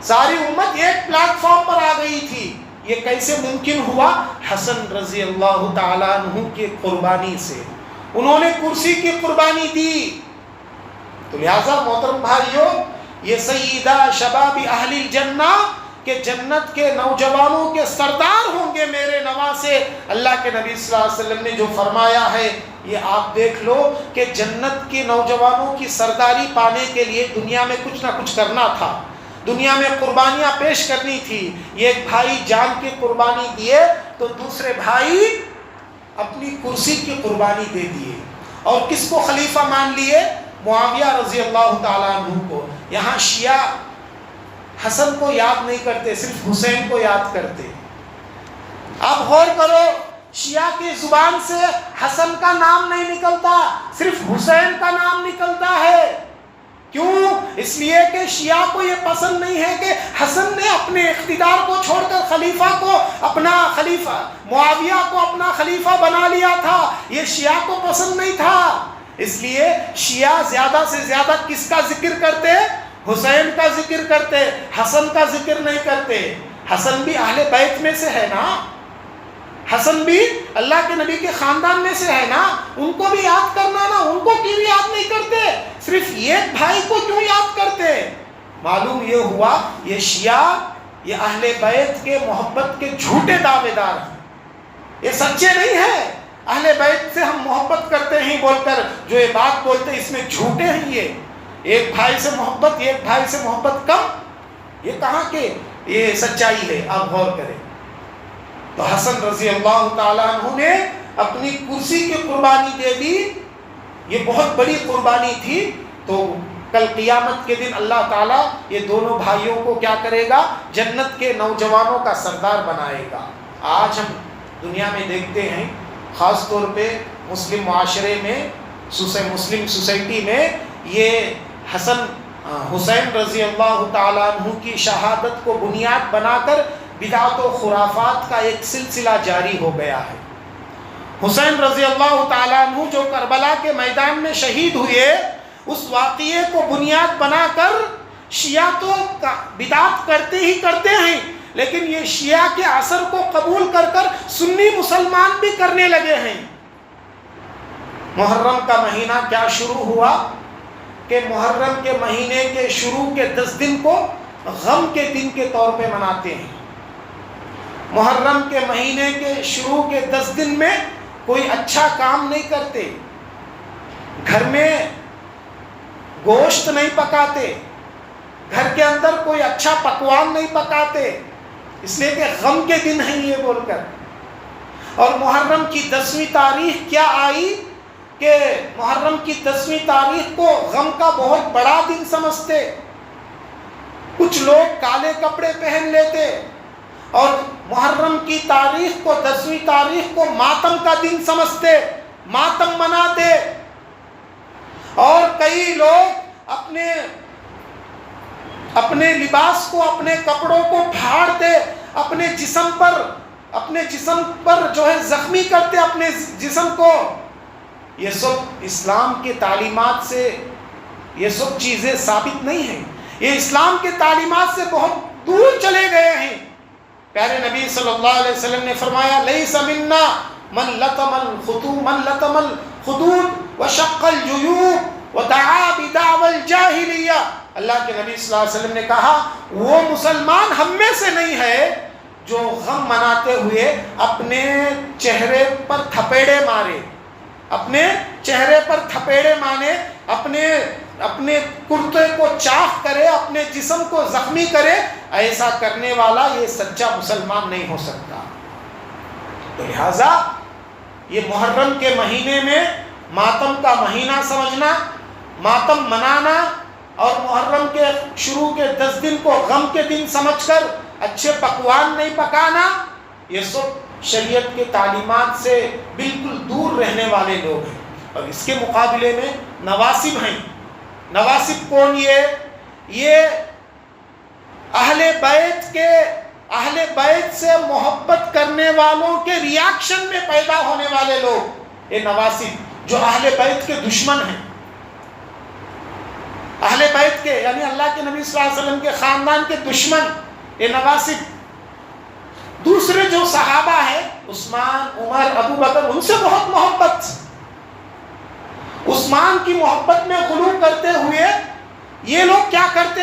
Speaker 2: ساری امت ایک پلیٹ فارم پر آ گئی تھی۔ یہ کیسے ممکن ہوا؟ حسن رضی اللہ تعالیٰ عنہ کی قربانی سے، انہوں نے کرسی کی قربانی دی۔ تو لہذا محترم بھائیوں، یہ سیدہ شباب اہل الجنہ کہ جنت کے نوجوانوں کے سردار ہوں گے میرے نواسے، اللہ کے نبی صلی اللہ علیہ وسلم نے جو فرمایا ہے، یہ آپ دیکھ لو کہ جنت کے نوجوانوں کی سرداری پانے کے لیے دنیا میں کچھ نہ کچھ کرنا تھا، دنیا میں قربانیاں پیش کرنی تھی۔ ایک بھائی جان کی قربانی دیے تو دوسرے بھائی اپنی کرسی کی قربانی دے دیے، اور کس کو خلیفہ مان لیے؟ معاویہ رضی اللہ تعالیٰ عنہ کو۔ یہاں شیعہ حسن کو یاد نہیں کرتے، صرف حسین کو یاد کرتے۔ آپ غور کرو، شیعہ کی زبان سے حسن کا نام نہیں نکلتا، صرف حسین کا نام نکلتا ہے۔ کیوں؟ اس لیے کہ شیعہ کو یہ پسند نہیں ہے کہ حسن نے اپنے اقتدار کو چھوڑ کر خلیفہ کو اپنا خلیفہ، معاویہ کو اپنا خلیفہ بنا لیا تھا، یہ شیعہ کو پسند نہیں تھا۔ اس لیے شیعہ زیادہ سے زیادہ کس کا ذکر کرتے؟ حسین کا ذکر کرتے، حسن کا ذکر نہیں کرتے۔ حسن بھی اہل بیت میں سے ہے نا، حسن بھی اللہ کے نبی کے خاندان میں سے ہے نا، ان کو بھی یاد کرنا نا، ان کو کیوں یاد نہیں کرتے؟ صرف ایک بھائی کو کیوں یاد کرتے؟ معلوم یہ ہوا یہ شیعہ، یہ اہل بیت کے محبت کے جھوٹے دعوے دار ہیں۔ یہ سچے نہیں ہیں. اہل بیت سے ہم محبت کرتے ہیں بول کر جو یہ بات بولتے ہیں اس میں جھوٹے ہیں. یہ ایک بھائی سے محبت، ایک بھائی سے محبت کم، یہ کہاں کے یہ سچائی ہے؟ آپ غور کریں. تو حسن رضی اللہ تعالیٰ عنہ نے اپنی کرسی کی قربانی دے دی. یہ بہت بڑی قربانی تھی. تو کل قیامت کے دن اللہ تعالیٰ یہ دونوں بھائیوں کو کیا کرے گا؟ جنت کے نوجوانوں کا سردار بنائے گا. آج ہم دنیا میں دیکھتے ہیں، خاص طور پہ مسلم معاشرے میں، مسلم سوسائٹی میں، یہ حسین رضی اللہ تعالیٰ عنہ کی شہادت کو بنیاد بنا کر بدعت و خرافات کا ایک سلسلہ جاری ہو گیا ہے. حسین رضی اللہ تعالیٰ عنہ جو کربلا کے میدان میں شہید ہوئے، اس واقعے کو بنیاد بنا کر شیعہ تو بدعت کرتے ہی کرتے ہیں، لیکن یہ شیعہ کے اثر کو قبول کر کر سنی مسلمان بھی کرنے لگے ہیں. محرم کا مہینہ کیا شروع ہوا کہ محرم کے مہینے کے شروع کے 10 دن کو غم کے دن کے طور پہ مناتے ہیں. محرم کے مہینے کے شروع کے 10 دن میں کوئی اچھا کام نہیں کرتے، گھر میں گوشت نہیں پکاتے، گھر کے اندر کوئی اچھا پکوان نہیں پکاتے، اس لیے کہ غم کے دن ہیں یہ بول کر. اور محرم کی 10ویں تاریخ کیا آئی کہ محرم کی 10ویں تاریخ کو غم کا بہت بڑا دن سمجھتے. کچھ لوگ کالے کپڑے پہن لیتے اور محرم کی تاریخ کو 10ویں تاریخ کو ماتم کا دن سمجھتے، ماتم مناتے. اور کئی لوگ اپنے لباس کو، اپنے کپڑوں کو پھاڑتے، اپنے جسم پر جو ہے زخمی کرتے اپنے جسم کو. یہ سب اسلام کے تعلیمات سے یہ سب چیزیں ثابت نہیں ہیں. یہ اسلام کے تعلیمات سے بہت دور چلے گئے ہیں. پیارے نبی صلی اللہ علیہ وسلم نے فرمایا لیس منا من لطم الخدود وشق الجیوب ودعا بدعوى الجاہلیہ. اللہ کے نبی صلی اللہ علیہ وسلم نے کہا وہ مسلمان ہم میں سے نہیں ہے جو غم مناتے ہوئے اپنے چہرے پر تھپیڑے مارے، اپنے چہرے پر تھپیڑے مارے، اپنے کرتے کو چاک کرے، اپنے جسم کو زخمی کرے. ایسا کرنے والا یہ سچا مسلمان نہیں ہو سکتا. تو لہذا یہ محرم کے مہینے میں ماتم کا مہینہ سمجھنا، ماتم منانا اور محرم کے شروع کے 10 دن کو غم کے دن سمجھ کر اچھے پکوان نہیں پکانا، یہ سب شریعت کے تعلیمات سے بالکل دور رہنے والے لوگ ہیں. اور اس کے مقابلے میں نواسب ہیں. نواسب کون؟ یہ اہل بیت سے محبت کرنے والوں کے ریاکشن میں پیدا ہونے والے لوگ. یہ نواسب جو اہل بیت کے دشمن ہیں، اہل بیت کے یعنی اللہ کے نبی صلی اللہ علیہ وسلم کے خاندان کے دشمن، یہ نواسب. دوسرے جو صحابہ ہیں عثمان، عمر، ابو بکر، ان سے بہت محبت. عثمان کی محبت میں غلو کرتے ہوئے یہ لوگ کیا کرتے؟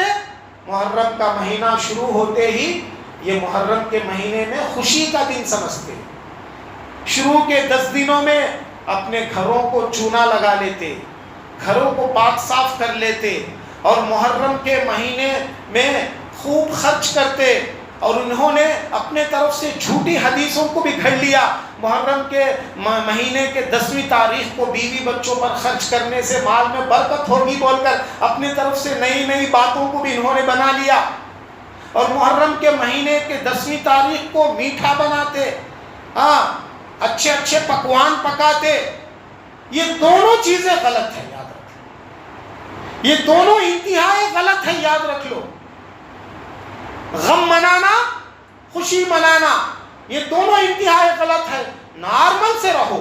Speaker 2: محرم کا مہینہ شروع ہوتے ہی یہ محرم کے مہینے میں خوشی کا دن سمجھتے. شروع کے 10 دنوں میں اپنے گھروں کو چونا لگا لیتے، گھروں کو پاک صاف کر لیتے، اور محرم کے مہینے میں خوب خرچ کرتے. اور انہوں نے اپنے طرف سے جھوٹی حدیثوں کو بھی گھڑ لیا. محرم کے مہینے کے 10ویں تاریخ کو بیوی بچوں پر خرچ کرنے سے مال میں برکت ہوگی بول کر اپنے طرف سے نئی باتوں کو بھی انہوں نے بنا لیا. اور محرم کے مہینے کے 10ویں تاریخ کو میٹھا بناتے، اچھے پکوان پکاتے. یہ دونوں چیزیں غلط ہیں، یاد رکھ. یہ دونوں انتہائی غلط ہیں، یاد رکھ لو. غم منانا، خوشی منانا، یہ دونوں انتہائی غلط ہے. نارمل سے رہو،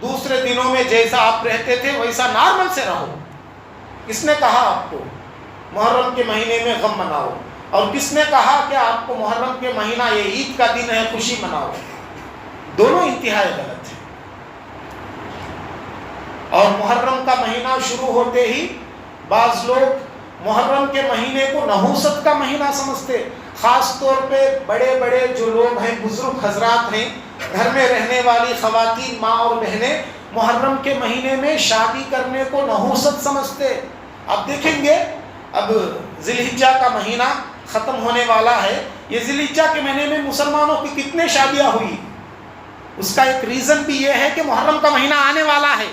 Speaker 2: دوسرے دنوں میں جیسا آپ رہتے تھے ویسا نارمل سے رہو. کس نے کہا آپ کو محرم کے مہینے میں غم مناؤ؟ اور کس نے کہا کہ آپ کو محرم کے مہینہ یہ عید کا دن ہے خوشی مناؤ؟ دونوں انتہائی غلط ہیں. اور محرم کا مہینہ شروع ہوتے ہی بعض لوگ محرم کے مہینے کو نحوست کا مہینہ سمجھتے. خاص طور پہ بڑے بڑے جو لوگ ہیں، بزرگ حضرات ہیں، گھر میں رہنے والی خواتین، ماں اور بہنیں، محرم کے مہینے میں شادی کرنے کو نحوست سمجھتے۔ آپ دیکھیں گے اب ذی الحجہ کا مہینہ ختم ہونے والا ہے، یہ ذی الحجہ کے مہینے میں مسلمانوں کی کتنے شادیاں ہوئی؟ اس کا ایک ریزن بھی یہ ہے کہ محرم کا مہینہ آنے والا ہے۔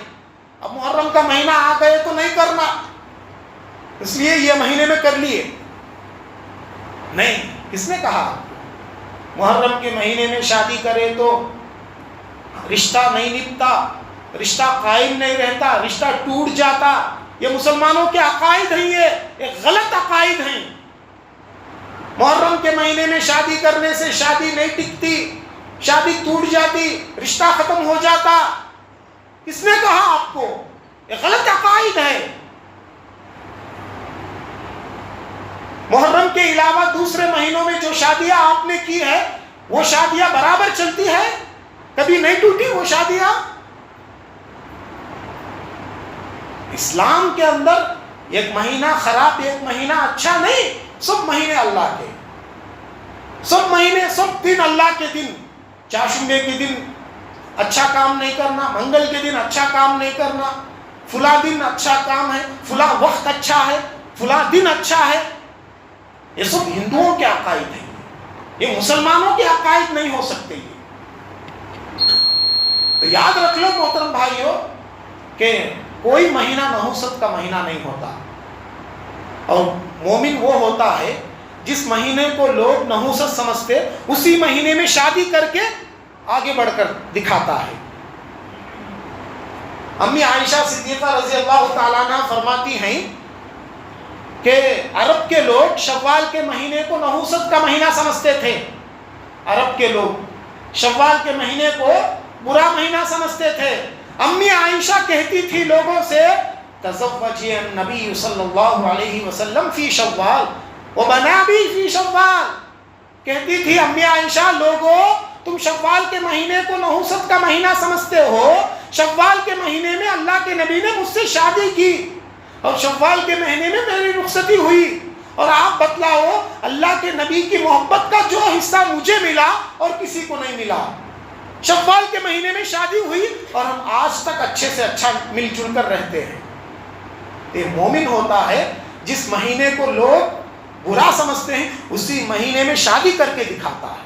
Speaker 2: اب محرم کا مہینہ آ گئے تو نہیں کرنا، اس لیے یہ مہینے میں کر لیے نہیں۔ کس نے کہا محرم کے مہینے میں شادی کرے تو رشتہ نہیں نبھتا، رشتہ قائم نہیں رہتا، رشتہ ٹوٹ جاتا؟ یہ مسلمانوں کے عقائد ہیں، یہ غلط عقائد ہیں۔ محرم کے مہینے میں شادی کرنے سے شادی نہیں ٹکتی، شادی ٹوٹ جاتی، رشتہ ختم ہو جاتا۔ کس نے کہا آپ کو؟ یہ غلط عقائد ہے۔ محرم کے علاوہ دوسرے مہینوں میں جو شادیاں آپ نے کی ہے وہ شادیاں برابر چلتی ہے، کبھی نہیں ٹوٹی وہ شادیاں۔ اسلام کے اندر ایک مہینہ خراب، ایک مہینہ اچھا نہیں، سب مہینے اللہ کے، سب مہینے، سب دن اللہ کے دن۔ چاشمے کے دن اچھا کام نہیں کرنا، منگل کے دن اچھا کام نہیں کرنا، فلاں دن اچھا کام ہے، فلاں وقت اچھا ہے، فلاں دن اچھا ہے۔ یہ سب ہندوؤں کے عقائد ہیں، یہ مسلمانوں کے عقائد نہیں ہو سکتے۔ تو یاد رکھ لو محترم بھائیوں کہ کوئی مہینہ نحوست کا مہینہ نہیں ہوتا، اور مومن وہ ہوتا ہے جس مہینے کو لوگ نحوست سمجھتے اسی مہینے میں شادی کر کے آگے بڑھ کر دکھاتا ہے۔ امی عائشہ صدیقہ رضی اللہ تعالیٰ عنہ فرماتی ہیں کہ عرب کے لوگ شوال کے مہینے کو نحوست کا مہینہ سمجھتے تھے۔ عرب کے لوگ شوال کے مہینے کو برا مہینہ سمجھتے تھے۔ امی عائشہ کہتی تھی لوگوں سے تزوجی النبی صلی اللہ علیہ وسلم فی شوال وبنا بھی فی شوال، کہتی تھی امی عائشہ لوگوں تم شوال کے مہینے کو نحوست کا مہینہ سمجھتے ہو، شوال کے مہینے میں اللہ کے نبی نے مجھ سے شادی کی اور شوال کے مہینے میں میری رخصتی ہوئی، اور آپ بتلاؤ اللہ کے نبی کی محبت کا جو حصہ مجھے ملا اور کسی کو نہیں ملا۔ شوال کے مہینے میں شادی ہوئی اور ہم آج تک اچھے سے اچھا مل جل کر رہتے ہیں۔ یہ مومن ہوتا ہے جس مہینے کو لوگ برا سمجھتے ہیں اسی مہینے میں شادی کر کے دکھاتا ہے۔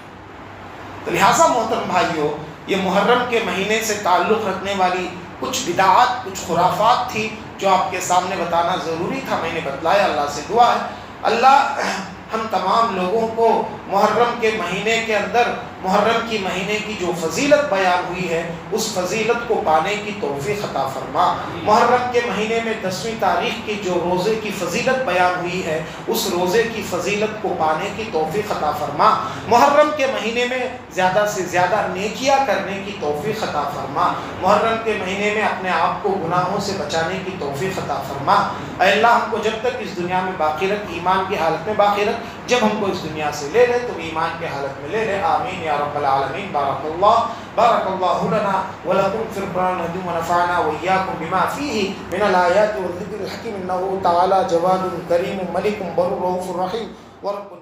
Speaker 2: تو لہٰذا محترم بھائیوں، یہ محرم کے مہینے سے تعلق رکھنے والی کچھ بدعات، کچھ خرافات تھی جو آپ کے سامنے بتانا ضروری تھا، میں نے بتلایا۔ اللہ سے دعا ہے اللہ ہم تمام لوگوں کو محرم کے مہینے کے اندر، محرم کی مہینے کی جو فضیلت بیان ہوئی ہے اس فضیلت کو پانے کی توفیق عطا فرما۔ محرم کے مہینے میں 10ویں تاریخ کی جو روزے کی فضیلت بیان ہوئی ہے اس روزے کی فضیلت کو پانے کی توفیق عطا فرما۔ محرم کے مہینے میں زیادہ سے زیادہ نیکیاں کرنے کی توفیق عطا فرما۔ محرم کے مہینے میں اپنے آپ کو گناہوں سے بچانے کی توفیق عطا فرما۔ اے اللہ ہم کو جب تک اس دنیا میں باقی رکھ، ایمان کی حالت میں باقی رکھ، جب ہم کو اس دنیا سے لے لے تو ایمان کی حالت میں لے لے۔ آمین یا رب العالمین۔ بارک اللہ لنا ولکم فی القرآن العظیم ونفعنا وإیاکم بما فیہ من الآیات والذکر الحکیم، انہ تعالی جواد کریم ملک بر رؤوف رحیم ورب